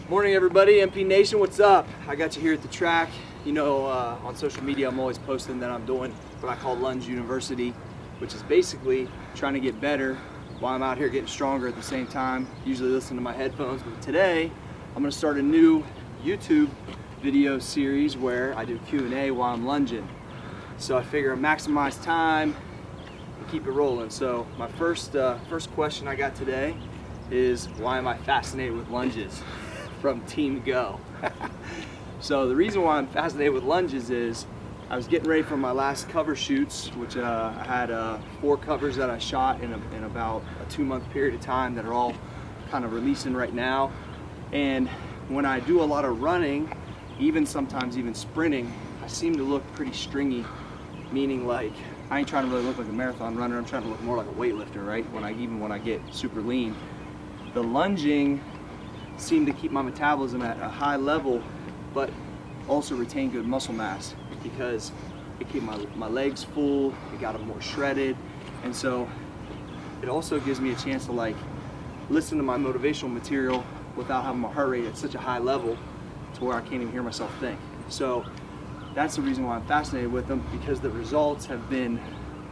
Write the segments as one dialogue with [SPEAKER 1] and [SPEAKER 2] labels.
[SPEAKER 1] Morning everybody, MP Nation, what's up? I got you here at the track. You know, on social media I'm always posting that I'm doing what I call Lunge University, which is basically trying to get better while I'm out here getting stronger at the same time, usually listening to my headphones. But today, I'm gonna start a new YouTube video series where I do Q&A while I'm lunging. So I figure I maximize time and keep it rolling. So my first question I got today is, why am I fascinated with lunges? From Team Go. So the reason why I'm fascinated with lunges is I was getting ready for my last cover shoots, which I had 4 covers that I shot in about a 2-month period of time that are all kind of releasing right now. And when I do a lot of running, sometimes even sprinting, I seem to look pretty stringy, meaning like I ain't trying to really look like a marathon runner, I'm trying to look more like a weightlifter, right? Even when I get super lean. The lunging seem to keep my metabolism at a high level, but also retain good muscle mass because it keeps my legs full, it got them more shredded, and so it also gives me a chance to like listen to my motivational material without having my heart rate at such a high level to where I can't even hear myself think. So that's the reason why I'm fascinated with them, because the results have been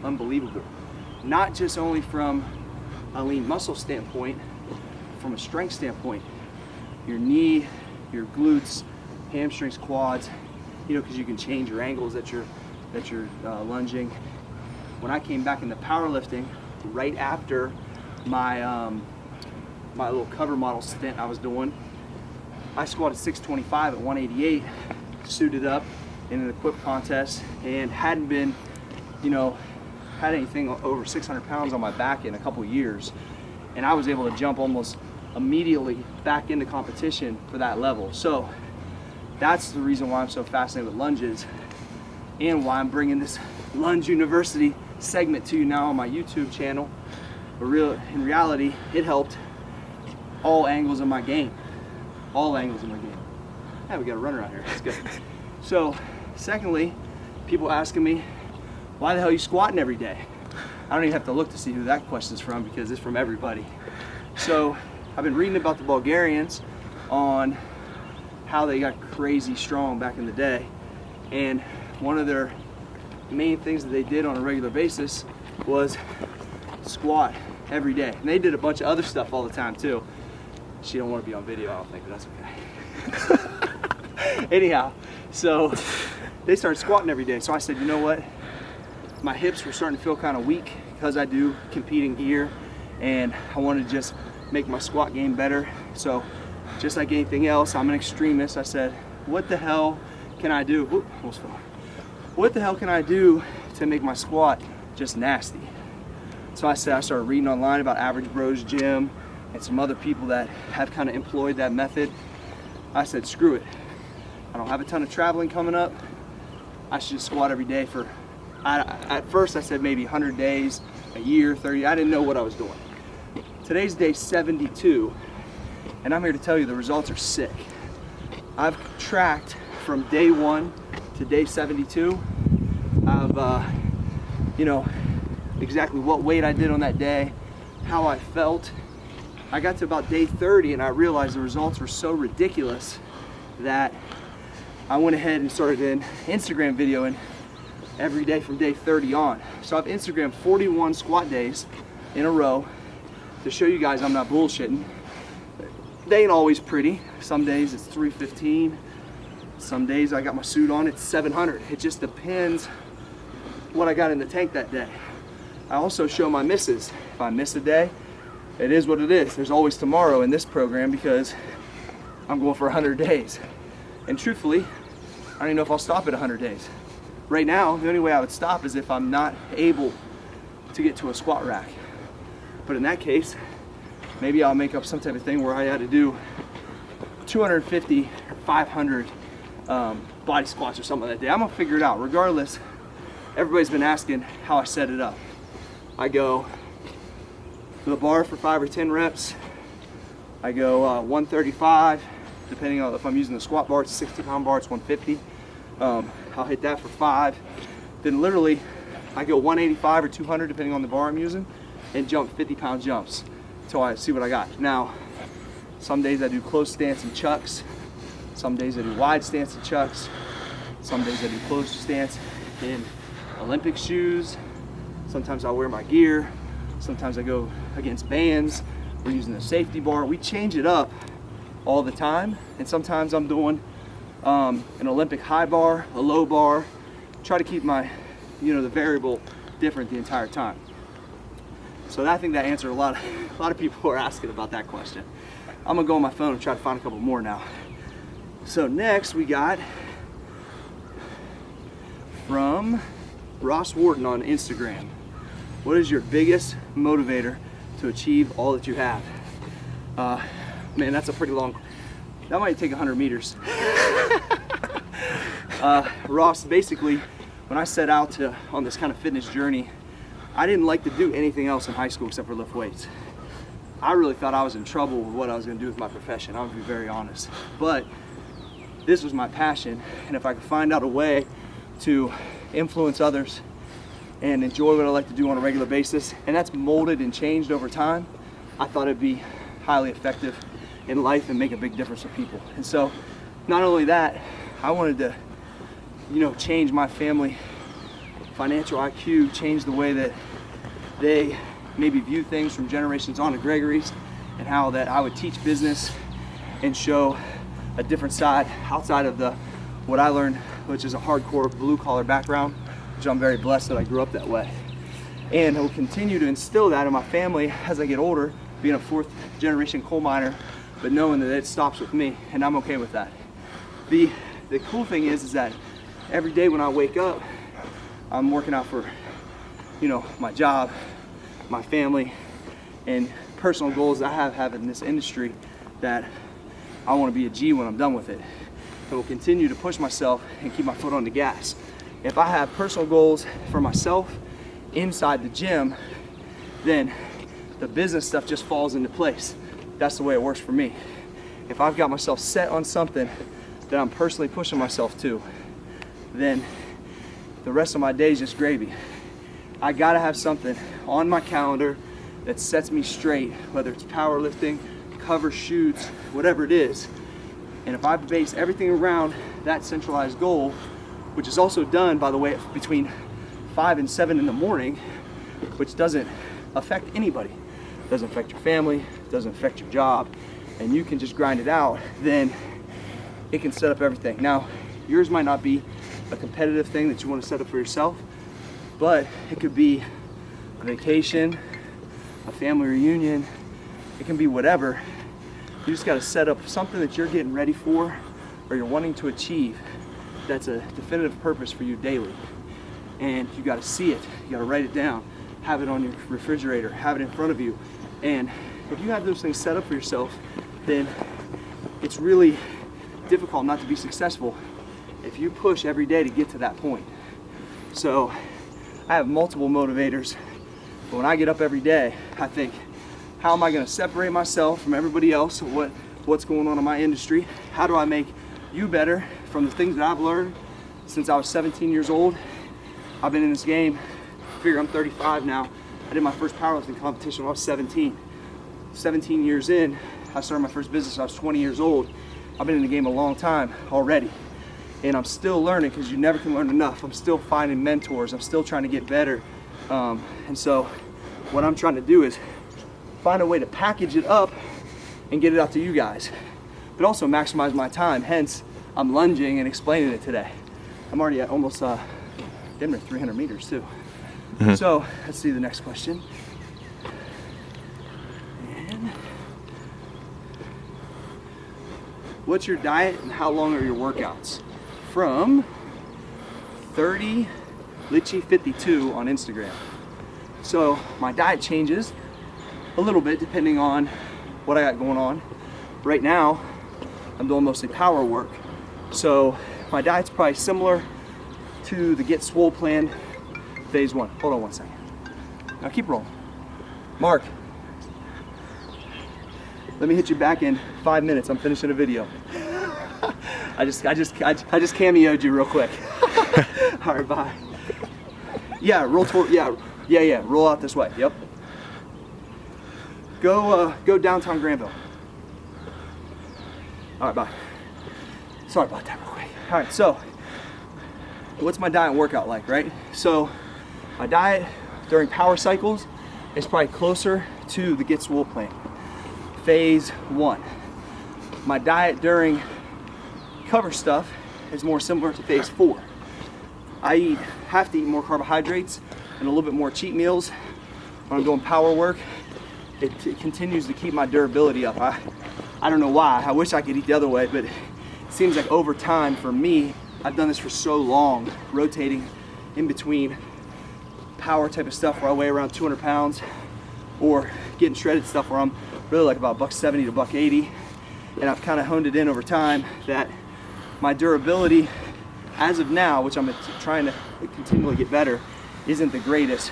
[SPEAKER 1] unbelievable. Not just only from a lean muscle standpoint, from a strength standpoint. Your knee, your glutes, hamstrings, quads, you know, because you can change your angles that you're lunging. When I came back into powerlifting, right after my my little cover model stint I was doing, I squatted 625 at 188, suited up in an equip contest, and hadn't been, you know, had anything over 600 pounds on my back in a couple years, and I was able to jump almost immediately back into competition for that level. So that's the reason why I'm so fascinated with lunges, and why I'm bringing this Lunge University segment to you now on my YouTube channel. But in reality, it helped all angles of my game. All angles of my game. Yeah, we got a runner out here, that's good. So secondly, people asking me, why the hell are you squatting every day? I don't even have to look to see who that question's from, because it's from everybody. So I've been reading about the Bulgarians on how they got crazy strong back in the day, and one of their main things that they did on a regular basis was squat every day. And they did a bunch of other stuff all the time too. She don't want to be on video, I don't think, but that's okay. Anyhow, so they started squatting every day. So I said, you know what? My hips were starting to feel kind of weak because I do competing gear, and I want to just make my squat game better. So just like anything else, I'm an extremist. I said, what the hell can I do? Whoop, almost fell. What the hell can I do to make my squat just nasty? So I started reading online about Average Bros Gym and some other people that have kind of employed that method. I said, screw it. I don't have a ton of traveling coming up. I should just squat every day for, at first I said maybe 100 days, a year, 30. I didn't know what I was doing. Today's day 72, and I'm here to tell you the results are sick. I've tracked from day 1 to day 72 of, you know, exactly what weight I did on that day, how I felt. I got to about day 30 and I realized the results were so ridiculous that I went ahead and started an Instagram videoing every day from day 30 on. So I've Instagrammed 41 squat days in a row to show you guys I'm not bullshitting. They ain't always pretty. Some days it's 315. Some days I got my suit on, it's 700. It just depends what I got in the tank that day. I also show my misses. If I miss a day, it is what it is. There's always tomorrow in this program because I'm going for 100 days. And truthfully, I don't even know if I'll stop at 100 days. Right now, the only way I would stop is if I'm not able to get to a squat rack. But in that case, maybe I'll make up some type of thing where I had to do 250 or 500 body squats or something that day. I'm gonna figure it out. Regardless, everybody's been asking how I set it up. I go to the bar for 5 or 10 reps. I go 135, depending on if I'm using the squat bar, it's a 60-pound bar, it's 150. I'll hit that for 5. Then literally, I go 185 or 200, depending on the bar I'm using, and jump 50-pound jumps until I see what I got. Now, Some days I do close stance and chucks. Some days I do wide stance and chucks. Some days I do close stance in Olympic shoes. Sometimes I'll wear my gear. Sometimes I go against bands. We're using a safety bar. We change it up all the time. And sometimes I'm doing an Olympic high bar, a low bar. Try to keep my, the variable different the entire time. So I think that answered a lot of people are asking about that question. I'm gonna go on my phone and try to find a couple more now. So next we got from Ross Wharton on Instagram. What is your biggest motivator to achieve all that you have? Man, that's a pretty long, that might take 100 meters. Ross, basically, when I set out on this kind of fitness journey, I didn't like to do anything else in high school except for lift weights. I really thought I was in trouble with what I was gonna do with my profession, I'm gonna be very honest. But this was my passion, and if I could find out a way to influence others and enjoy what I like to do on a regular basis, and that's molded and changed over time, I thought it'd be highly effective in life and make a big difference for people. And so, not only that, I wanted to, change my family financial IQ, change the way that they maybe view things from generations on to Gregory's, and how that I would teach business and show a different side outside of what I learned, which is a hardcore blue collar background, which I'm very blessed that I grew up that way. And I will continue to instill that in my family as I get older, being a 4th generation coal miner, but knowing that it stops with me, and I'm okay with that. The cool thing is that every day when I wake up, I'm working out for, my job, my family, and personal goals I have in this industry, that I want to be a G when I'm done with it. And will continue to push myself and keep my foot on the gas. If I have personal goals for myself inside the gym, then the business stuff just falls into place. That's the way it works for me. If I've got myself set on something that I'm personally pushing myself to, then the rest of my day is just gravy. I gotta have something on my calendar that sets me straight, whether it's powerlifting, cover shoots, whatever it is. And if I base everything around that centralized goal, which is also done, by the way, between 5 and 7 in the morning, which doesn't affect anybody, doesn't affect your family, doesn't affect your job, and you can just grind it out, then it can set up everything. Now, yours might not be a competitive thing that you want to set up for yourself, but it could be a vacation, a family reunion, it can be whatever. You just got to set up something that you're getting ready for or you're wanting to achieve that's a definitive purpose for you daily. And you got to see it, you got to write it down, have it on your refrigerator, have it in front of you. And if you have those things set up for yourself, then it's really difficult not to be successful if you push every day to get to that point. So I have multiple motivators, but when I get up every day, I think, how am I going to separate myself from everybody else? What's going on in my industry? How do I make you better from the things that I've learned since I was 17 years old? I've been in this game, I figure I'm 35 now. I did my first powerlifting competition when I was 17. 17 years in, I started my first business when I was 20 years old. I've been in the game a long time already. And I'm still learning, because you never can learn enough. I'm still finding mentors. I'm still trying to get better. And so what I'm trying to do is find a way to package it up and get it out to you guys, but also maximize my time. Hence, I'm lunging and explaining it today. I'm already at almost damn near 300 meters too. So let's see the next question. And what's your diet and how long are your workouts? From 30 Litchi 52 on Instagram. So my diet changes a little bit depending on what I got going on. Right now, I'm doing mostly power work. So my diet's probably similar to the Get Swole plan phase 1. Hold on one second. Now keep rolling. Mark, let me hit you back in 5 minutes. I'm finishing a video. I just cameoed you real quick. All right, bye. Yeah, roll toward, yeah, roll out this way. Yep. Go downtown Granville. All right, bye. Sorry about that real quick. All right, so what's my diet and workout like, right? So my diet during power cycles is probably closer to the Get Swole plan, phase 1. My diet during cover stuff is more similar to phase 4. I have to eat more carbohydrates and a little bit more cheat meals when I'm doing power work. It continues to keep my durability up. I don't know why. I wish I could eat the other way, but it seems like over time for me, I've done this for so long, rotating in between power type of stuff where I weigh around 200 pounds or getting shredded stuff where I'm really like about $170 to $180. And I've kind of honed it in over time that my durability as of now, which I'm trying to continually get better, isn't the greatest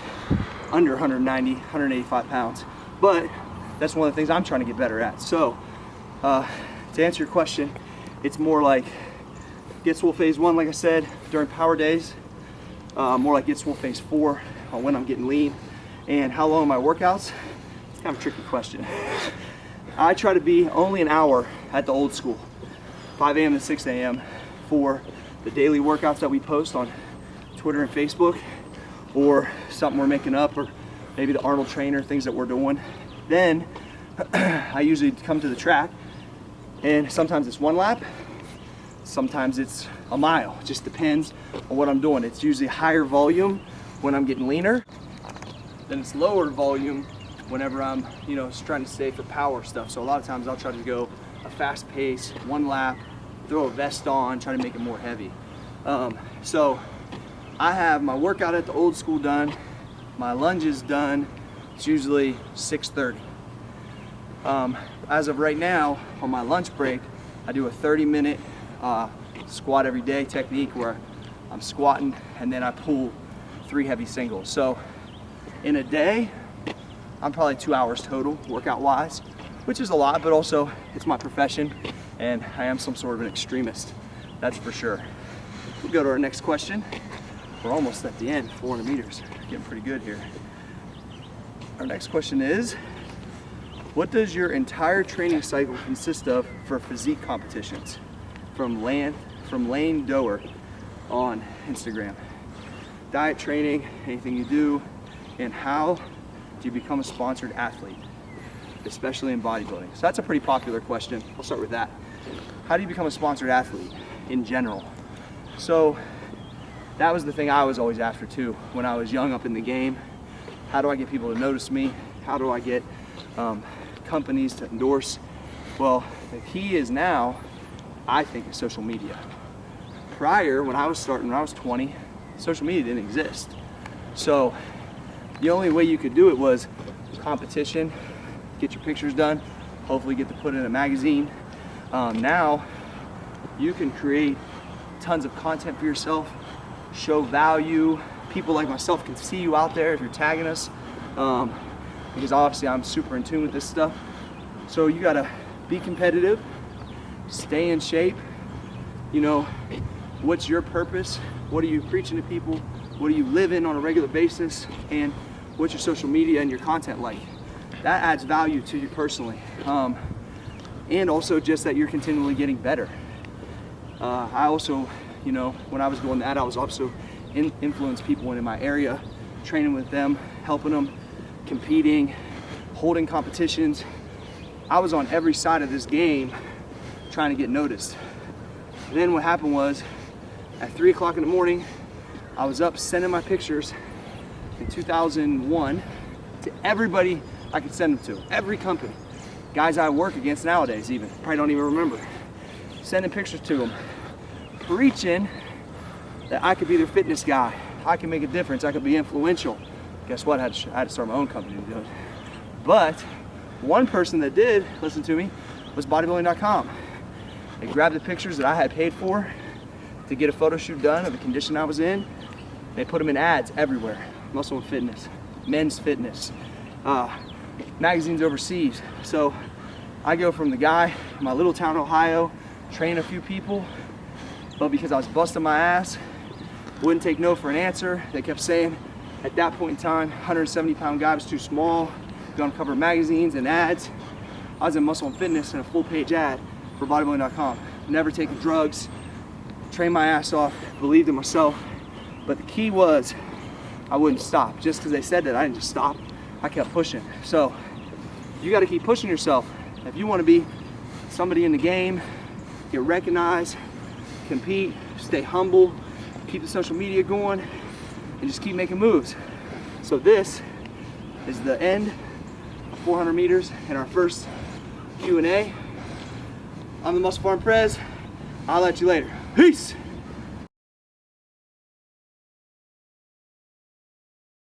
[SPEAKER 1] under 190, 185 pounds. But that's one of the things I'm trying to get better at. So to answer your question, it's more like Get Swole phase 1, like I said, during power days, more like Get Swole phase 4 when I'm getting lean. And how long are my workouts? It's kind of a tricky question. I try to be only an hour at the old school, 5 a.m. to 6 a.m. for the daily workouts that we post on Twitter and Facebook, or something we're making up, or maybe the Arnold trainer, things that we're doing. Then I usually come to the track, and sometimes it's 1 lap, sometimes it's a mile. It just depends on what I'm doing. It's usually higher volume when I'm getting leaner, then it's lower volume whenever I'm, just trying to stay for power stuff. So a lot of times I'll try to go a fast pace, 1 lap, throw a vest on, try to make it more heavy. So I have my workout at the old school done, my lunges done. It's usually 6:30. As of right now, on my lunch break, I do a 30-minute squat every day technique where I'm squatting and then I pull 3 heavy singles. So in a day, I'm probably 2 hours total workout wise, which is a lot, but also it's my profession and I am some sort of an extremist, that's for sure. We'll go to our next question. We're almost at the end, 400 meters, getting pretty good here. Our next question is, what does your entire training cycle consist of for physique competitions? From Lane Doer on Instagram. Diet, training, anything you do, and how do you become a sponsored athlete, especially in bodybuilding? So that's a pretty popular question. I'll start with that. How do you become a sponsored athlete in general? So that was the thing I was always after too when I was young up in the game. How do I get people to notice me? How do I get companies to endorse? Well, the key is now, I think, is social media. Prior, when I was starting, when I was 20, social media didn't exist. So the only way you could do it was competition, get your pictures done, hopefully get to put in a magazine. Now you can create tons of content for yourself, show value. People like myself can see you out there if you're tagging us, because obviously I'm super in tune with this stuff. So you gotta be competitive, stay in shape. What's your purpose? What are you preaching to people? What do you live in on a regular basis? And what's your social media and your content like? That adds value to you personally. And also just that you're continually getting better. I also, when I was doing that, I was also influencing people in my area, training with them, helping them, competing, holding competitions. I was on every side of this game trying to get noticed. And then what happened was, at 3 o'clock in the morning, I was up sending my pictures in 2001 to everybody I could send them to, every company. Guys I work against nowadays even, probably don't even remember. Sending pictures to them, preaching that I could be their fitness guy, I can make a difference, I could be influential. Guess what, I had to start my own company to do it. But one person that did listen to me was bodybuilding.com. They grabbed the pictures that I had paid for to get a photo shoot done of the condition I was in. They put them in ads everywhere. Muscle and Fitness, Men's Fitness, magazines overseas. So I go from the guy in my little town, Ohio, train a few people, but because I was busting my ass, wouldn't take no for an answer. They kept saying, at that point in time, 170-pound guy was too small, go on cover magazines and ads. I was in Muscle and Fitness in a full-page ad for bodybuilding.com. Never taken drugs, trained my ass off, believed in myself. But the key was I wouldn't stop. Just because they said that, I didn't just stop. I kept pushing. So you got to keep pushing yourself. If you want to be somebody in the game, get recognized, compete, stay humble, keep the social media going, and just keep making moves. So this is the end of 400 meters and our first Q&A. I'm the Muscle Farm Prez. I'll let you later. Peace.